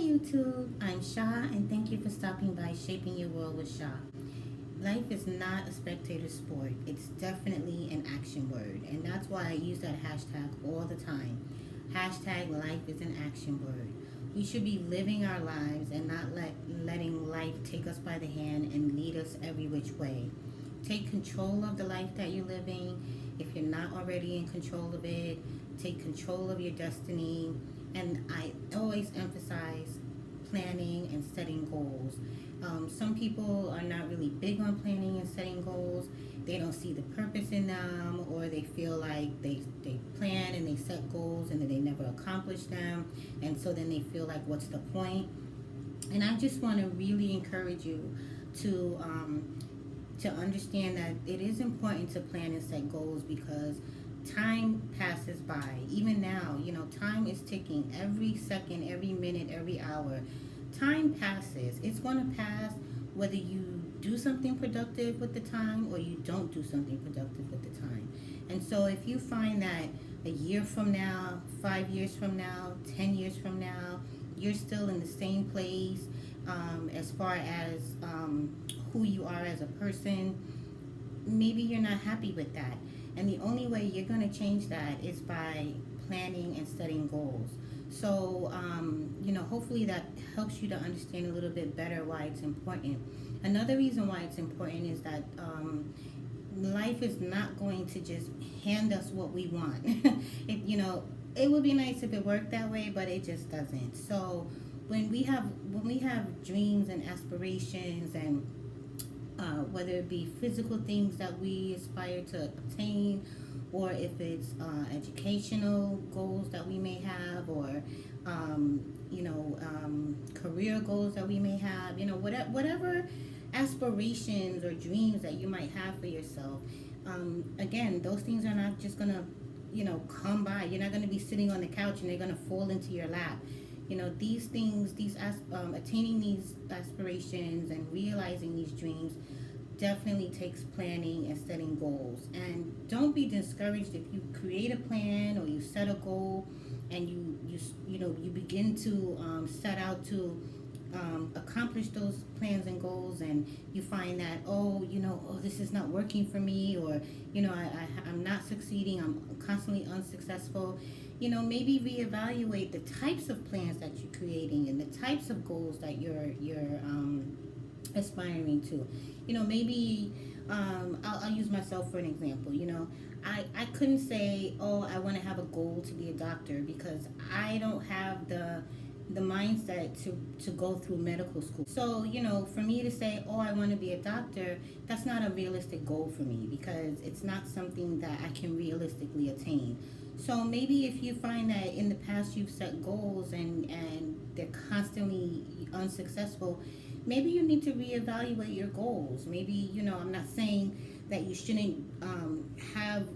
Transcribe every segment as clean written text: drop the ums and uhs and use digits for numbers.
YouTube, I'm Sha, and thank you for stopping by Shaping Your World with Sha. Life is not a spectator sport, it's definitely an action word, and that's why I use that hashtag all the time. Hashtag life is an action word. We should be living our lives and not letting life take us by the hand and lead us every which way. Take control of the life that you're living. If you're not already in control of it, take control of your destiny. And I always emphasize planning and setting goals. Some people are not really big on planning and setting goals. They don't see the purpose in them, or they feel like they plan and they set goals and then they never accomplish them. And so then they feel like, what's the point? And I just want to really encourage you to understand that it is important to plan and set goals, because time passes by. Even now, time is ticking. Every second, every minute, every hour, time passes. It's going to pass whether you do something productive with the time or you don't do something productive with the time. And so if you find that a year from now, 5 years from now, 10 years from now, you're still in the same place, as far as who you are as a person, maybe you're not happy with that. And the only way you're going to change that is by planning and setting goals. So, hopefully that helps you to understand a little bit better why it's important. Another reason why it's important is that life is not going to just hand us what we want. It would be nice if it worked that way, but it just doesn't. So when we have dreams and aspirations, and whether it be physical things that we aspire to obtain, or if it's educational goals that we may have, or career goals that we may have, whatever aspirations or dreams that you might have for yourself. Again, those things are not just gonna come by. You're not gonna be sitting on the couch and they're gonna fall into your lap. These things, attaining these aspirations and realizing these dreams definitely takes planning and setting goals. And don't be discouraged if you create a plan or you set a goal and you begin to set out to accomplish those plans and goals, and you find that this is not working for me, or I'm not succeeding, I'm constantly unsuccessful. Maybe reevaluate the types of plans that you're creating and the types of goals that you're aspiring to. Maybe I'll use myself for an example. I couldn't say, I want to have a goal to be a doctor, because I don't have the mindset to go through medical school. So, for me to say, I want to be a doctor, that's not a realistic goal for me, because it's not something that I can realistically attain. So maybe if you find that in the past you've set goals and they're constantly unsuccessful, maybe you need to reevaluate your goals. Maybe, I'm not saying that you shouldn't have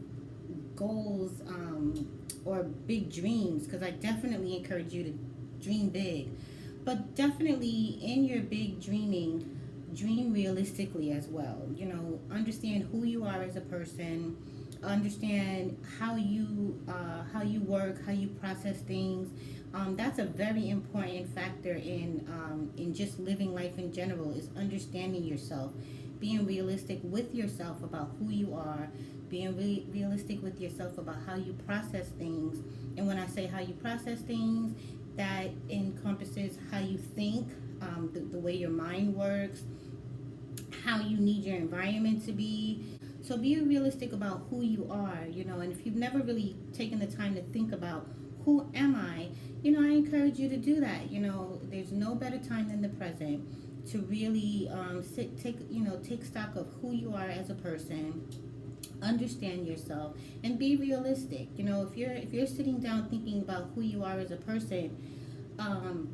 goals or big dreams, because I definitely encourage you to dream big. But definitely in your big dreaming, dream realistically as well. Understand who you are as a person. Understand how you work, how you process things. That's a very important factor in just living life in general, is understanding yourself, being realistic with yourself about who you are, being realistic with yourself about how you process things. And when I say how you process things, that encompasses how you think, the way your mind works, how you need your environment to be. So be realistic about who you are, and if you've never really taken the time to think about who am I I encourage you to do that. There's no better time than the present to really take stock of who you are as a person, understand yourself, and be realistic. If you're sitting down thinking about who you are as a person,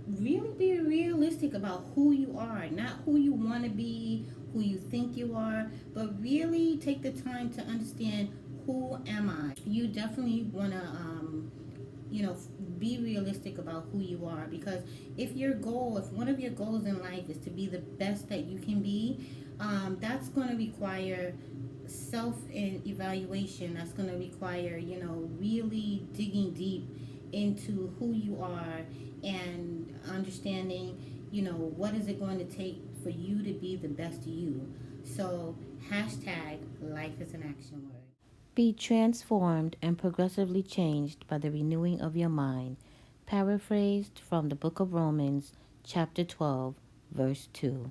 really be realistic about who you are, not who you want to be, who you think you are, but really take the time to understand, who am I? You definitely want to be realistic about who you are, because if one of your goals in life is to be the best that you can be, that's going to require self-evaluation. That's going to require really digging deep into who you are, and understanding, what is it going to take for you to be the best you. So, hashtag life is an action word. Be transformed and progressively changed by the renewing of your mind. Paraphrased from the book of Romans, chapter 12, verse 2.